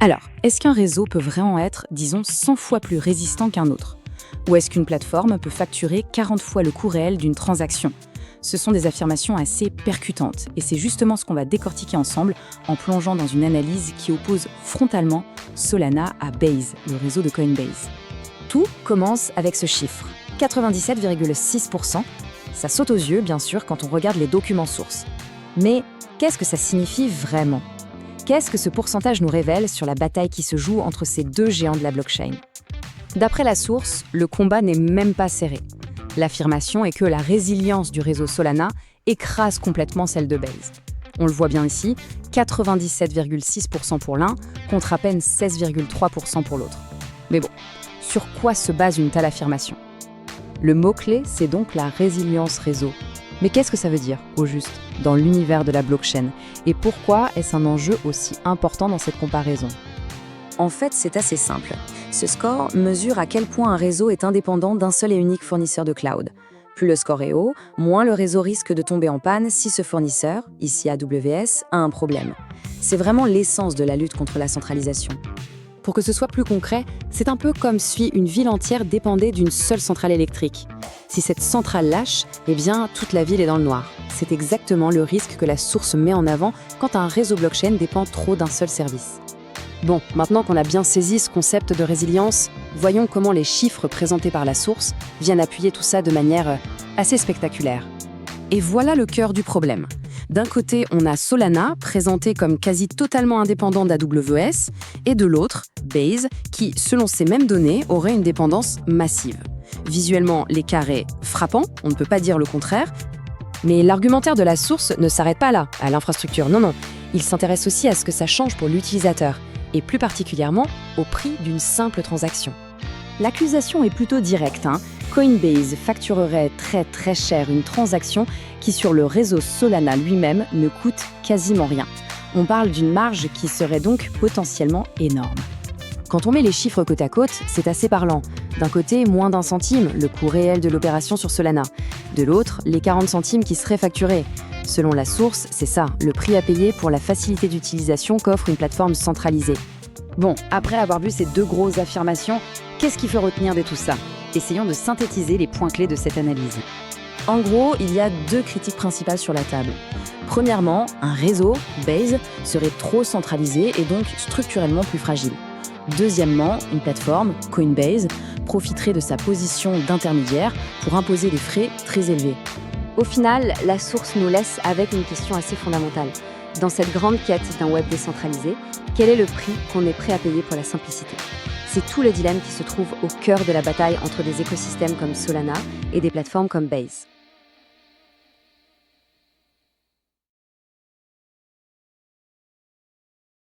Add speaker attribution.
Speaker 1: Alors, est-ce qu'un réseau peut vraiment être, disons, 100 fois plus résistant qu'un autre? Ou est-ce qu'une plateforme peut facturer 40 fois le coût réel d'une transaction? Ce sont des affirmations assez percutantes, et c'est justement ce qu'on va décortiquer ensemble en plongeant dans une analyse qui oppose frontalement Solana à Base, le réseau de Coinbase. Tout commence avec ce chiffre, 97,6%. Ça saute aux yeux, bien sûr, quand on regarde les documents sources. Mais qu'est-ce que ça signifie vraiment? Qu'est-ce que ce pourcentage nous révèle sur la bataille qui se joue entre ces deux géants de la blockchain? D'après la source, le combat n'est même pas serré. L'affirmation est que la résilience du réseau Solana écrase complètement celle de Base. On le voit bien ici, 97,6% pour l'un contre à peine 16,3% pour l'autre. Mais bon, sur quoi se base une telle affirmation? Le mot-clé, c'est donc la résilience réseau. Mais qu'est-ce que ça veut dire, au juste, dans l'univers de la blockchain? Et pourquoi est-ce un enjeu aussi important dans cette comparaison? En fait, c'est assez simple. Ce score mesure à quel point un réseau est indépendant d'un seul et unique fournisseur de cloud. Plus le score est haut, moins le réseau risque de tomber en panne si ce fournisseur, ici AWS, a un problème. C'est vraiment l'essence de la lutte contre la centralisation. Pour que ce soit plus concret, c'est un peu comme si une ville entière dépendait d'une seule centrale électrique. Si cette centrale lâche, eh bien, toute la ville est dans le noir. C'est exactement le risque que la source met en avant quand un réseau blockchain dépend trop d'un seul service. Bon, maintenant qu'on a bien saisi ce concept de résilience, voyons comment les chiffres présentés par la source viennent appuyer tout ça de manière assez spectaculaire. Et voilà le cœur du problème. D'un côté, on a Solana, présenté comme quasi totalement indépendant d'AWS, et de l'autre, Base, qui, selon ces mêmes données, aurait une dépendance massive. Visuellement, l'écart est frappant, on ne peut pas dire le contraire, mais l'argumentaire de la source ne s'arrête pas là, à l'infrastructure, non. Il s'intéresse aussi à ce que ça change pour l'utilisateur, et plus particulièrement au prix d'une simple transaction. L'accusation est plutôt directe. Coinbase facturerait très cher une transaction qui sur le réseau Solana lui-même ne coûte quasiment rien. On parle d'une marge qui serait donc potentiellement énorme. Quand on met les chiffres côte à côte, c'est assez parlant. D'un côté, moins d'1 centime, le coût réel de l'opération sur Solana. De l'autre, les 40 centimes qui seraient facturés. Selon la source, c'est ça, le prix à payer pour la facilité d'utilisation qu'offre une plateforme centralisée. Bon, après avoir vu ces deux grosses affirmations, qu'est-ce qu'il faut retenir de tout ça? Essayons de synthétiser les points clés de cette analyse. En gros, il y a deux critiques principales sur la table. Premièrement, un réseau, Base, serait trop centralisé et donc structurellement plus fragile. Deuxièmement, une plateforme, Coinbase, profiterait de sa position d'intermédiaire pour imposer des frais très élevés. Au final, la source nous laisse avec une question assez fondamentale. Dans cette grande quête d'un web décentralisé, quel est le prix qu'on est prêt à payer pour la simplicité? C'est tout le dilemme qui se trouve au cœur de la bataille entre des écosystèmes comme Solana et des plateformes comme Base.